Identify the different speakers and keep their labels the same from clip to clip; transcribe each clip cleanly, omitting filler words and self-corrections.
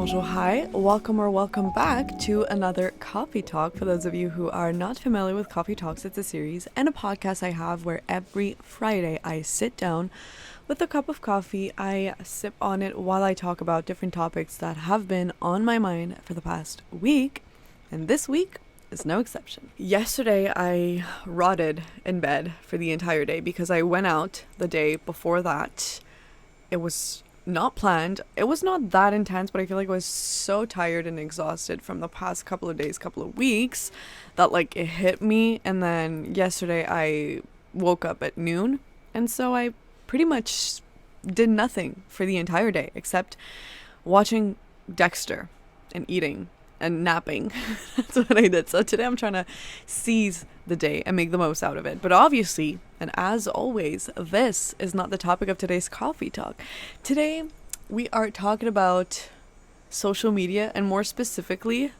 Speaker 1: bonjour, hi, welcome back to another Coffee Talk. For those of you who are not familiar with Coffee Talks, it's a series and a podcast I have where every Friday I sit down with a cup of coffee, I sip on it while I talk about different topics that have been on my mind for the past week, and this week is no exception. Yesterday I rotted in bed for the entire day because I went out the day before that. It was not planned. It was not that intense, but I feel like I was so tired and exhausted from the past couple of days, couple of weeks, that like it hit me. And then yesterday I woke up at noon, and so I pretty much did nothing for the entire day except watching Dexter and eating and napping. That's what I did. So today I'm trying to seize the day and make the most out of it. But obviously, and as always, this is not the topic of today's coffee talk. Today we are talking about social media, and more specifically,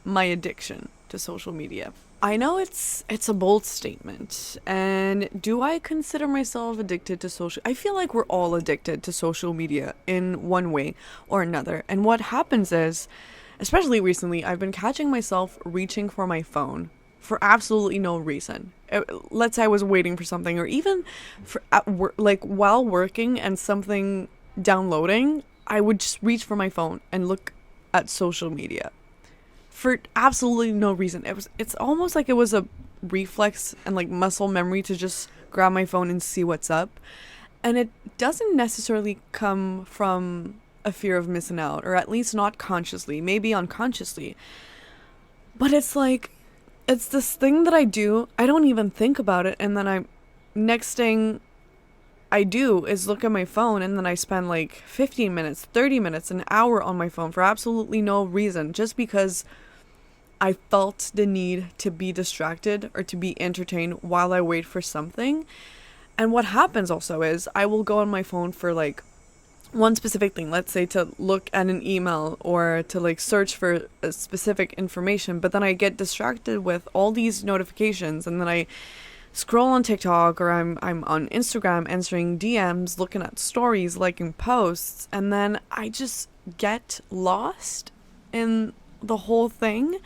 Speaker 1: my addiction to social media. I know it's a bold statement, and do I consider myself addicted to social? I feel like we're all addicted to social media in one way or another. And what happens is, especially recently, I've been catching myself reaching for my phone for absolutely no reason. Let's say I was waiting for something, or even for like while working and something downloading, I would just reach for my phone and look at social media for absolutely no reason. It's almost like it was a reflex and like muscle memory to just grab my phone and see what's up. And it doesn't necessarily come from a fear of missing out, or at least not consciously, maybe unconsciously. But it's like, it's this thing that I do, I don't even think about it, and then next thing I do is look at my phone, and then I spend like 15 minutes, 30 minutes, an hour on my phone for absolutely no reason, just because I felt the need to be distracted or to be entertained while I wait for something. And what happens also is I will go on my phone for like one specific thing, let's say to look at an email or to like search for a specific information, but then I get distracted with all these notifications, and then I scroll on TikTok, or I'm on Instagram answering DMs, looking at stories, liking posts, and then I just get lost in the whole thing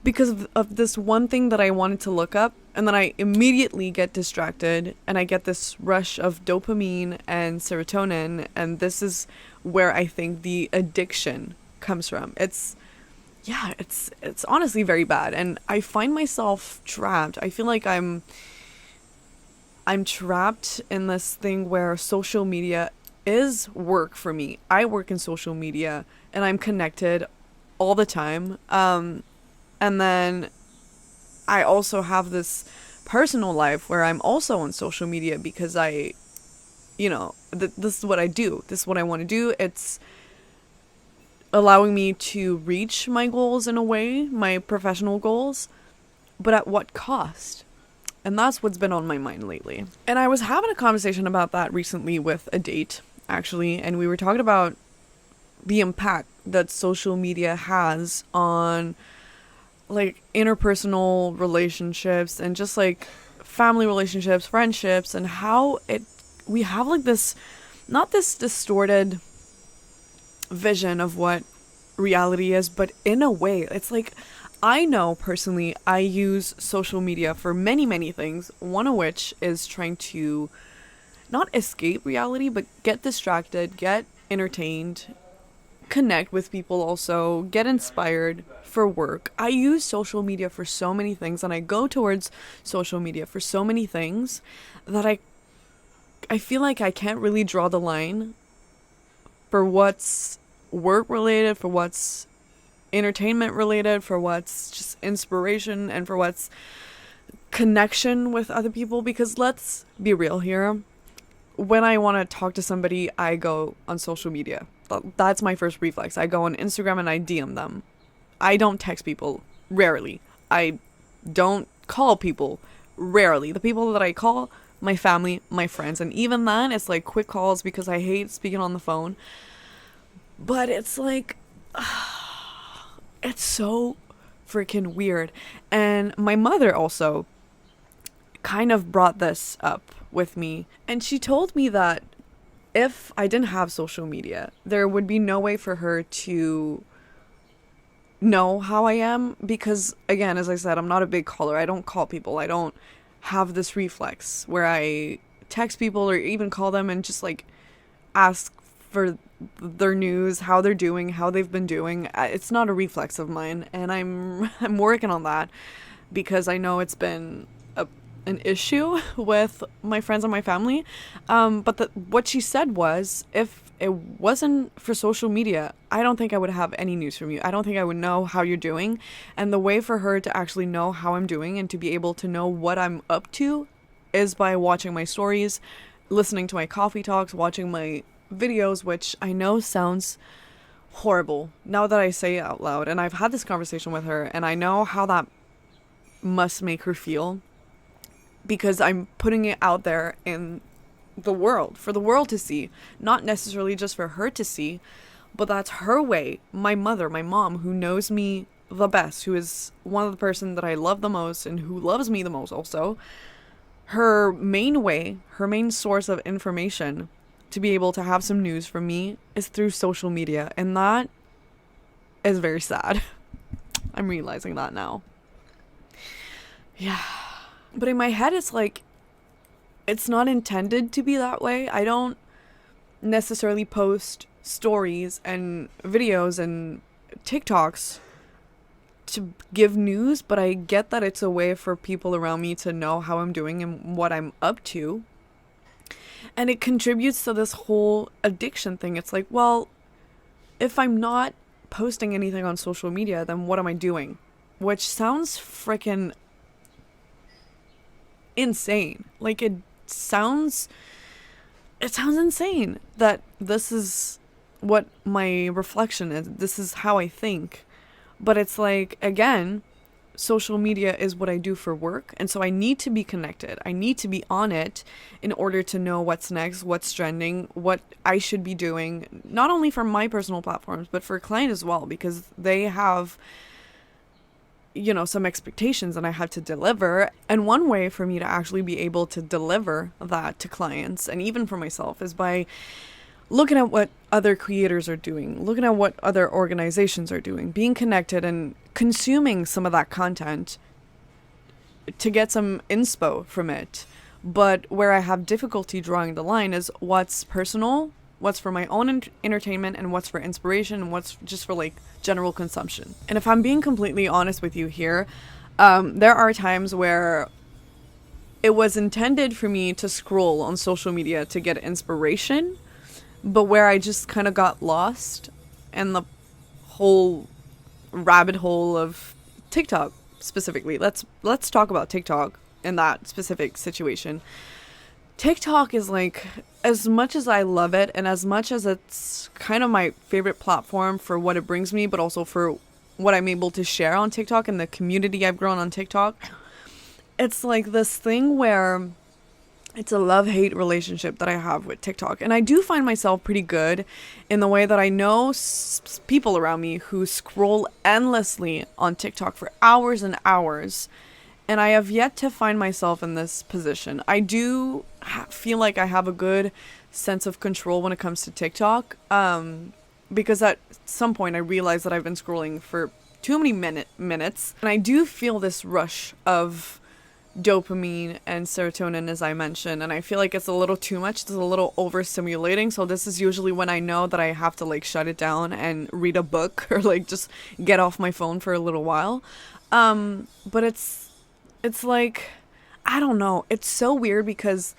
Speaker 1: because of this one thing that I wanted to look up, and then I immediately get distracted, and I get this rush of dopamine and serotonin, and this is where I think the addiction comes from. It's honestly very bad, and I find myself trapped. I feel like I'm trapped in this thing where social media is work for me. I work in social media, and I'm connected all the time. And then I also have this personal life where I'm also on social media because this is what I do. This is what I want to do. It's allowing me to reach my goals in a way, my professional goals, but at what cost? And that's what's been on my mind lately. And I was having a conversation about that recently with a date, actually, and we were talking about the impact that social media has on like interpersonal relationships and just like family relationships, friendships, and how we have like this, not this distorted vision of what reality is, but in a way it's like, I know personally I use social media for many, many things, one of which is trying to not escape reality, but get distracted, get entertained, connect with people, also get inspired for work. I use social media for so many things, and I go towards social media for so many things that I feel like I can't really draw the line for what's work related, for what's entertainment related, for what's just inspiration, and for what's connection with other people. Because let's be real here, when I want to talk to somebody, I go on social media. That's my first reflex. I go on Instagram and I DM them. I don't text people, rarely. I don't call people, rarely. The people that I call, my family, my friends, and even then it's like quick calls because I hate speaking on the phone. But it's like, it's so freaking weird. And my mother also kind of brought this up with me, and she told me that if I didn't have social media, there would be no way for her to know how I am, because again, as I said, I'm not a big caller. I don't call people. I don't have this reflex where I text people or even call them and just like ask for their news, how they're doing, how they've been doing. It's not a reflex of mine, and I'm working on that, because I know it's been an issue with my friends and my family. But what she said was, if it wasn't for social media, I don't think I would have any news from you. I don't think I would know how you're doing. And the way for her to actually know how I'm doing and to be able to know what I'm up to is by watching my stories, listening to my coffee talks, watching my videos, which I know sounds horrible now that I say it out loud. And I've had this conversation with her, and I know how that must make her feel, because I'm putting it out there in the world, for the world to see, not necessarily just for her to see, but that's her way. My mother, my mom, who knows me the best, who is one of the person that I love the most and who loves me the most also, her main way, her main source of information to be able to have some news from me is through social media, and that is very sad. I'm realizing that now. Yeah. But in my head, it's like, it's not intended to be that way. I don't necessarily post stories and videos and TikToks to give news, but I get that it's a way for people around me to know how I'm doing and what I'm up to. And it contributes to this whole addiction thing. It's like, well, if I'm not posting anything on social media, then what am I doing? Which sounds freaking insane. Like, it sounds insane that this is what my reflection is. This is how I think. But it's like, again, social media is what I do for work, and so I need to be connected. I need to be on it in order to know what's next, what's trending, what I should be doing, not only for my personal platforms, but for clients as well, because they have, you know, some expectations and I have to deliver. And one way for me to actually be able to deliver that to clients, and even for myself, is by looking at what other creators are doing, looking at what other organizations are doing, being connected and consuming some of that content to get some inspo from it. But where I have difficulty drawing the line is what's personal, what's for my own entertainment, and what's for inspiration, and what's just for like general consumption. And if I'm being completely honest with you here, there are times where it was intended for me to scroll on social media to get inspiration, but where I just kind of got lost in the whole rabbit hole of TikTok specifically. Let's talk about TikTok in that specific situation. TikTok is like, as much as I love it and as much as it's kind of my favorite platform for what it brings me, but also for what I'm able to share on TikTok and the community I've grown on TikTok, it's like this thing where it's a love-hate relationship that I have with TikTok. And I do find myself pretty good in the way that I know people around me who scroll endlessly on TikTok for hours and hours. And I have yet to find myself in this position. I do feel like I have a good sense of control when it comes to TikTok. Because at some point I realized that I've been scrolling for too many minutes. And I do feel this rush of dopamine and serotonin, as I mentioned, and I feel like it's a little too much. It's a little overstimulating. So this is usually when I know that I have to like shut it down and read a book or like just get off my phone for a little while. But it's like, I don't know, it's so weird because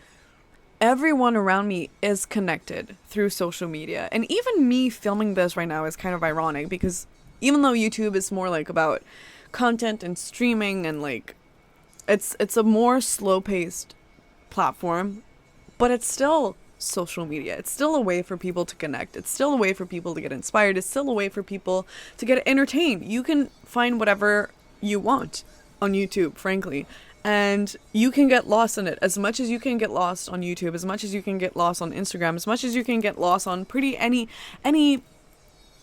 Speaker 1: everyone around me is connected through social media, and even me filming this right now is kind of ironic, because even though YouTube is more like about content and streaming and like it's a more slow-paced platform, but it's still social media. It's still a way for people to connect. It's still a way for people to get inspired. It's still a way for people to get entertained. You can find whatever you want on YouTube, frankly, and you can get lost in it as much as you can get lost on YouTube, as much as you can get lost on Instagram, as much as you can get lost on any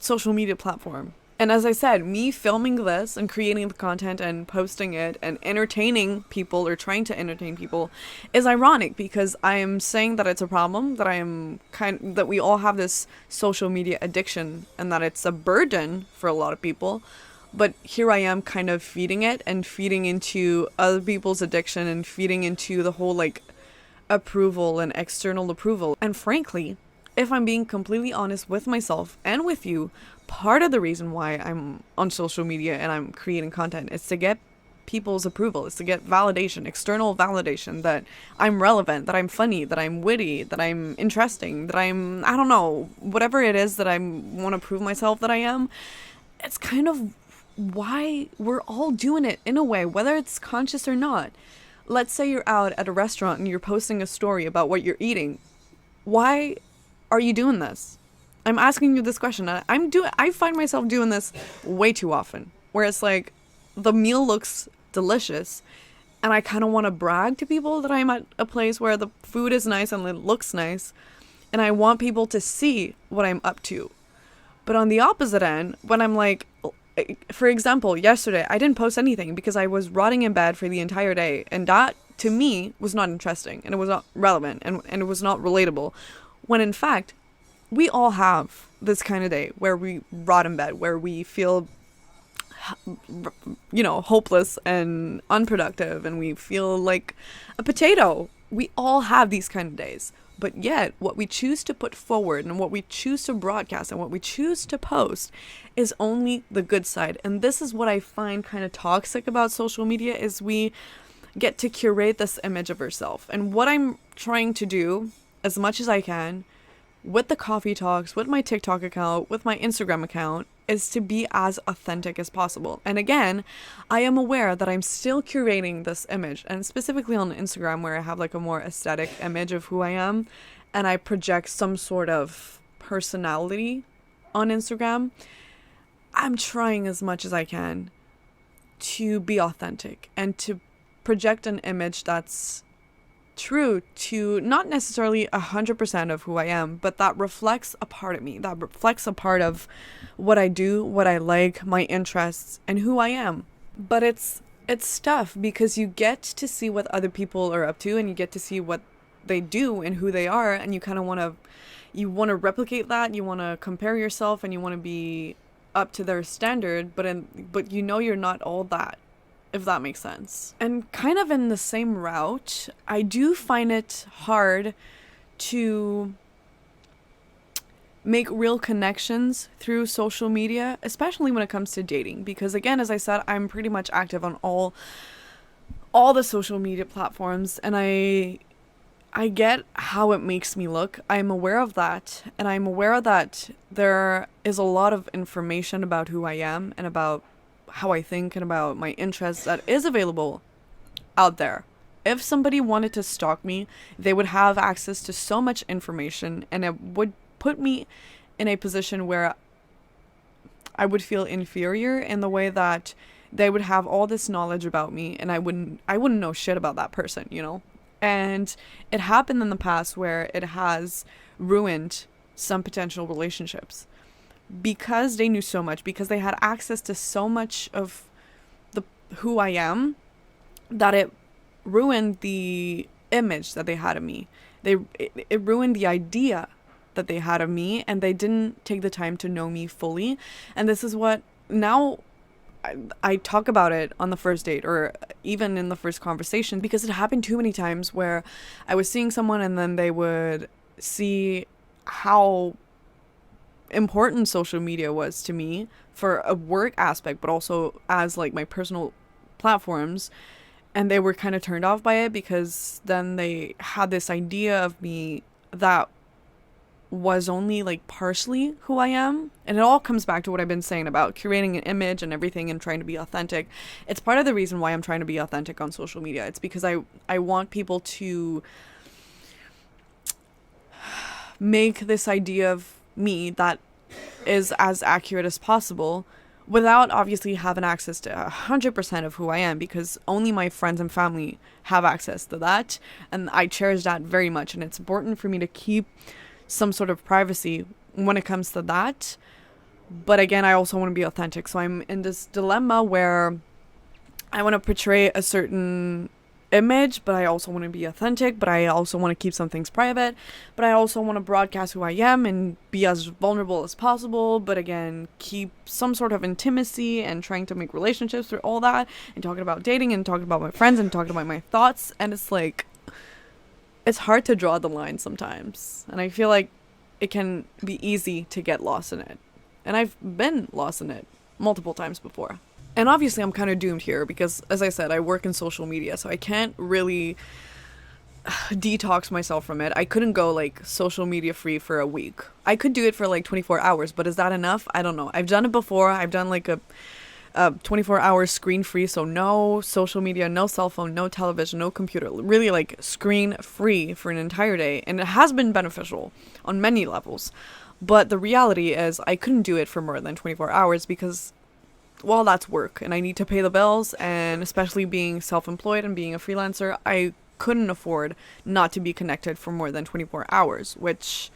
Speaker 1: social media platform. And as I said, me filming this and creating the content and posting it and entertaining people or trying to entertain people is ironic because I am saying that it's a problem, that we all have this social media addiction and that it's a burden for a lot of people. But here I am kind of feeding it and feeding into other people's addiction and feeding into the whole like approval and external approval. And frankly, if I'm being completely honest with myself and with you, part of the reason why I'm on social media and I'm creating content is to get people's approval. It's to get validation, external validation that I'm relevant, that I'm funny, that I'm witty, that I'm interesting, that I'm, I don't know, whatever it is that I want to prove myself that I am. It's kind of why we're all doing it in a way, whether it's conscious or not. Let's say you're out at a restaurant and you're posting a story about what you're eating. Why are you doing this? I'm asking you this question. I find myself doing this way too often, where it's like the meal looks delicious and I kind of want to brag to people that I'm at a place where the food is nice and it looks nice, and I want people to see what I'm up to. But on the opposite end, when I'm like, for example, yesterday I didn't post anything because I was rotting in bed for the entire day, and that to me was not interesting and it was not relevant and it was not relatable, when in fact we all have this kind of day where we rot in bed, where we feel, hopeless and unproductive and we feel like a potato. We all have these kind of days. But yet, what we choose to put forward and what we choose to broadcast and what we choose to post is only the good side. And this is what I find kind of toxic about social media, is we get to curate this image of ourselves. And what I'm trying to do, as much as I can, with the coffee talks, with my TikTok account, with my Instagram account, is to be as authentic as possible. And again, I am aware that I'm still curating this image, and specifically on Instagram, where I have like a more aesthetic image of who I am and I project some sort of personality on Instagram. I'm trying as much as I can to be authentic and to project an image that's true to not necessarily 100% of who I am, but that reflects a part of me, that reflects a part of what I do, what I like, my interests, and who I am. But it's tough because you get to see what other people are up to and you get to see what they do and who they are, and you kind of want to replicate that, you want to compare yourself and you want to be up to their standard, but you're not all that, if that makes sense. And kind of in the same route, I do find it hard to make real connections through social media, especially when it comes to dating, because again, as I said, I'm pretty much active on all the social media platforms, and I get how it makes me look. I'm aware of that, and I'm aware that there is a lot of information about who I am and about how I think and about my interests that is available out there. If somebody wanted to stalk me, they would have access to so much information, and it would put me in a position where I would feel inferior in the way that they would have all this knowledge about me and I wouldn't know shit about that person, And it happened in the past where it has ruined some potential relationships, because they knew so much, because they had access to so much of who I am, that it ruined the image that they had of me. It ruined the idea that they had of me, and they didn't take the time to know me fully. And this is what now I talk about it on the first date or even in the first conversation, because it happened too many times where I was seeing someone and then they would see how important social media was to me for a work aspect, but also as like my personal platforms, and they were kind of turned off by it because then they had this idea of me that was only like partially who I am. And it all comes back to what I've been saying about curating an image and everything and trying to be authentic. It's part of the reason why I'm trying to be authentic on social media. It's because I want people to make this idea of me that is as accurate as possible, without obviously having access to 100% of who I am, because only my friends and family have access to that, and I cherish that very much, and it's important for me to keep some sort of privacy when it comes to that. But again, I also want to be authentic. So I'm in this dilemma where I want to portray a certain image, but I also want to be authentic, but I also want to keep some things private, but I also want to broadcast who I am and be as vulnerable as possible, but again, keep some sort of intimacy and trying to make relationships through all that, and talking about dating and talking about my friends and talking about my thoughts, and it's like, it's hard to draw the line sometimes, and I feel like it can be easy to get lost in it. And I've been lost in it multiple times before. And obviously I'm kind of doomed here because, as I said, I work in social media, so I can't really detox myself from it. I couldn't go like social media free for a week. I could do it for like 24 hours, but is that enough? I don't know. I've done it before. I've done like a 24 hours screen free, so no social media, no cell phone, no television, no computer, really like screen free for an entire day, and it has been beneficial on many levels. But the reality is I couldn't do it for more than 24 hours because, well, that's work and I need to pay the bills, and especially being self-employed and being a freelancer, I couldn't afford not to be connected for more than 24 hours, which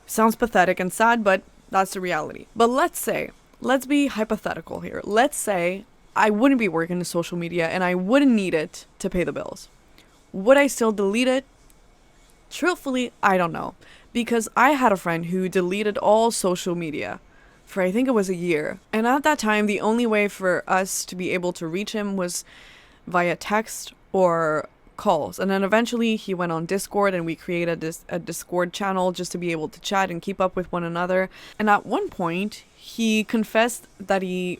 Speaker 1: sounds pathetic and sad, but that's the reality. But let's be hypothetical here. Let's say I wouldn't be working in social media and I wouldn't need it to pay the bills. Would I still delete it? Truthfully, I don't know. Because I had a friend who deleted all social media for I think it was a year. And at that time, the only way for us to be able to reach him was via text or calls. And then eventually he went on Discord and we created a Discord channel just to be able to chat and keep up with one another. And at one point, he confessed that he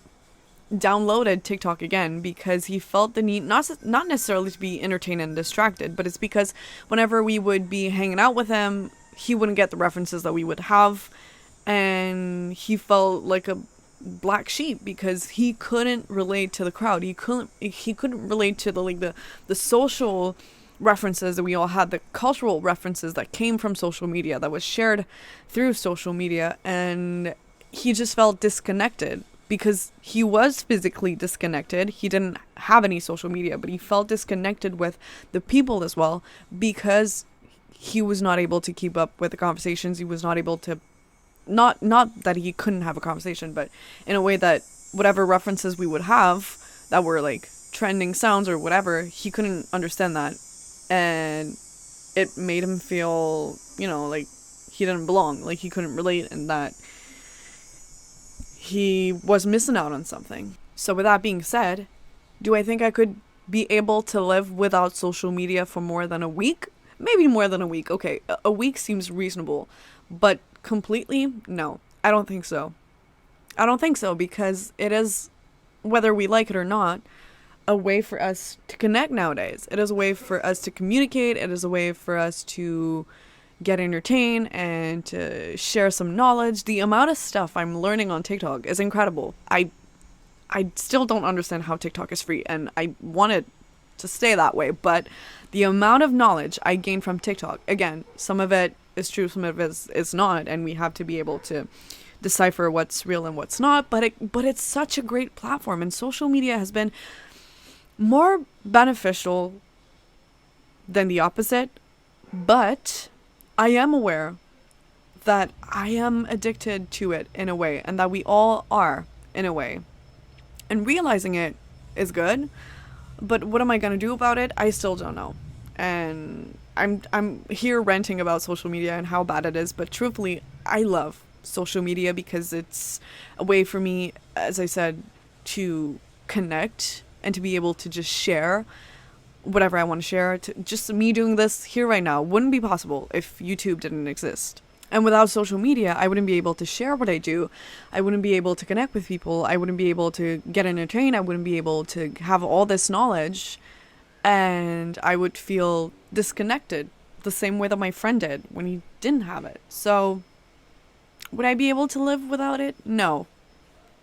Speaker 1: downloaded TikTok again because he felt the need not necessarily to be entertained and distracted, but it's because whenever we would be hanging out with him, he wouldn't get the references that we would have, and he felt like a black sheep because he couldn't relate to the crowd. He couldn't relate to the social references that we all had, the cultural references that came from social media, that was shared through social media, and he just felt disconnected because he was physically disconnected. He didn't have any social media, but he felt disconnected with the people as well because he was not able to keep up with the conversations. He was not able to, not that he couldn't have a conversation, but in a way that whatever references we would have that were like trending sounds or whatever, he couldn't understand that. And it made him feel, like he didn't belong, like he couldn't relate, and that he was missing out on something. So with that being said, do I think I could be able to live without social media for more than a week? Maybe more than a week. Okay, a week seems reasonable, but completely, no, I don't think so. I don't think so because it is, whether we like it or not, a way for us to connect nowadays. It is a way for us to communicate. It is a way for us to get entertained and to share some knowledge. The amount of stuff I'm learning on TikTok is incredible. I still don't understand how TikTok is free, and I want it to stay that way, but the amount of knowledge I gain from TikTok, again, some of it is true, some of it is not, and we have to be able to decipher what's real and what's not, but it's such a great platform, and social media has been more beneficial than the opposite, but I am aware that I am addicted to it in a way, and that we all are in a way, and realizing it is good. But what am I going to do about it? I still don't know. And I'm here ranting about social media and how bad it is, but truthfully, I love social media because it's a way for me, as I said, to connect and to be able to just share whatever I want to share. Just me doing this here right now wouldn't be possible if YouTube didn't exist. And without social media, I wouldn't be able to share what I do. I wouldn't be able to connect with people. I wouldn't be able to get entertained. I wouldn't be able to have all this knowledge. And I would feel disconnected the same way that my friend did when he didn't have it. So would I be able to live without it? No.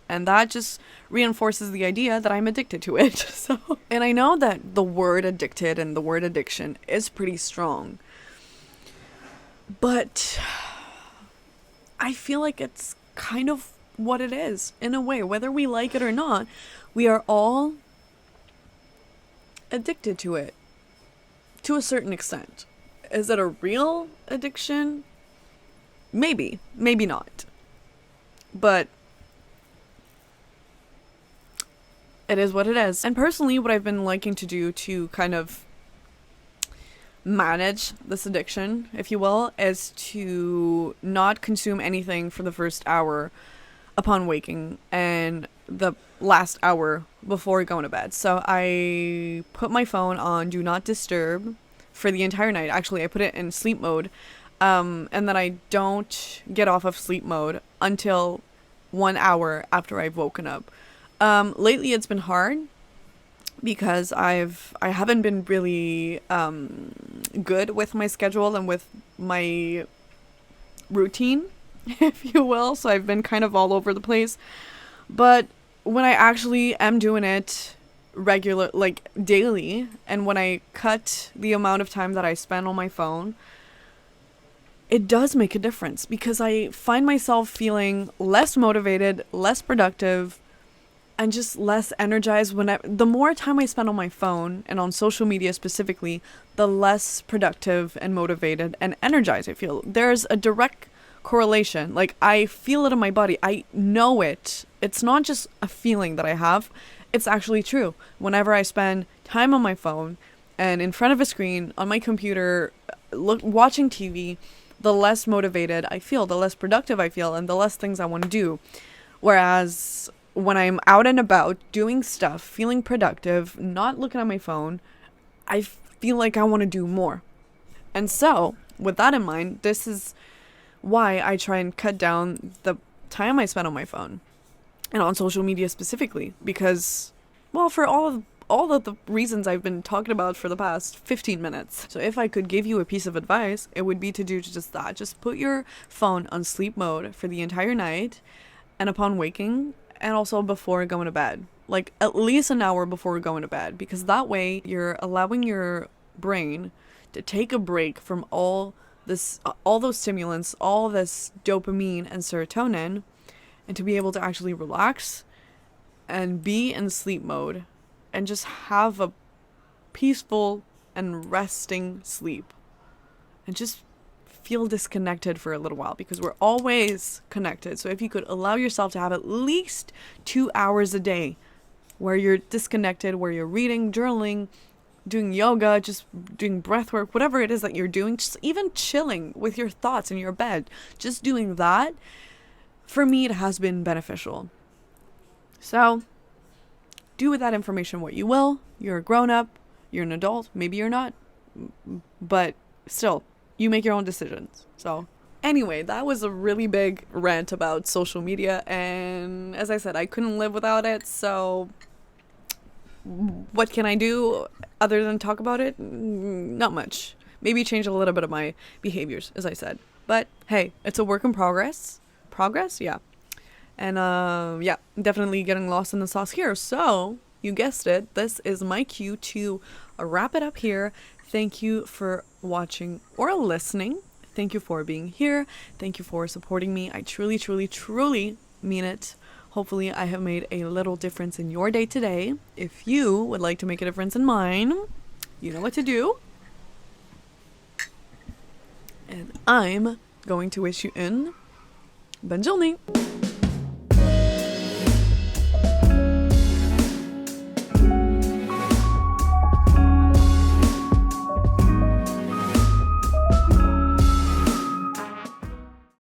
Speaker 1: And that just reinforces the idea that I'm addicted to it. And I know that the word addicted and the word addiction is pretty strong. But I feel like it's kind of what it is, in a way. Whether we like it or not, we are all addicted to it, to a certain extent. Is it a real addiction? Maybe, maybe not. But it is what it is. And personally, what I've been liking to do to kind of manage this addiction, if you will, is to not consume anything for the first hour upon waking and the last hour before going to bed. So I put my phone on do not disturb for the entire night. Actually, I put it in sleep mode. And then I don't get off of sleep mode until 1 hour after I've woken up. Lately it's been hard because I haven't been really good with my schedule and with my routine, if you will. So I've been kind of all over the place. But when I actually am doing it regular, like daily, and when I cut the amount of time that I spend on my phone, it does make a difference because I find myself feeling less motivated, less productive, and just less energized. The more time I spend on my phone and on social media specifically, the less productive and motivated and energized I feel. There's a direct correlation. Like, I feel it in my body. I know it. It's not just a feeling that I have. It's actually true. Whenever I spend time on my phone and in front of a screen on my computer, watching TV, the less motivated I feel, the less productive I feel, and the less things I want to do. Whereas when I'm out and about doing stuff, feeling productive, not looking at my phone, I feel like I want to do more. And so, with that in mind, this is why I try and cut down the time I spend on my phone and on social media specifically, because, well, for all of the reasons I've been talking about for the past 15 minutes. So if I could give you a piece of advice, it would be to do just that. Just put your phone on sleep mode for the entire night, and upon waking, and also before going to bed. Like, at least an hour before going to bed, because that way you're allowing your brain to take a break from all those stimulants, all this dopamine and serotonin, and to be able to actually relax and be in sleep mode and just have a peaceful and resting sleep and just feel disconnected for a little while, because we're always connected. So if you could allow yourself to have at least 2 hours a day where you're disconnected, where you're reading, journaling, doing yoga, just doing breath work, whatever it is that you're doing, just even chilling with your thoughts in your bed, just doing that, for me, it has been beneficial. So do with that information what you will. You're a grown-up, you're an adult, maybe you're not, but still, you make your own decisions. So anyway, that was a really big rant about social media, and as I said, I couldn't live without it. So what can I do other than talk about it? Not much. Maybe change a little bit of my behaviors, as I said. But hey, it's a work in progress. Yeah. And yeah, definitely getting lost in the sauce here. So you guessed it, this is my cue to wrap it up here. Thank you for watching or listening. Thank you for being here. Thank you for supporting me. I truly, truly, truly mean it. Hopefully I have made a little difference in your day today. If you would like to make a difference in mine, you know what to do. And I'm going to wish you in Bonne journée.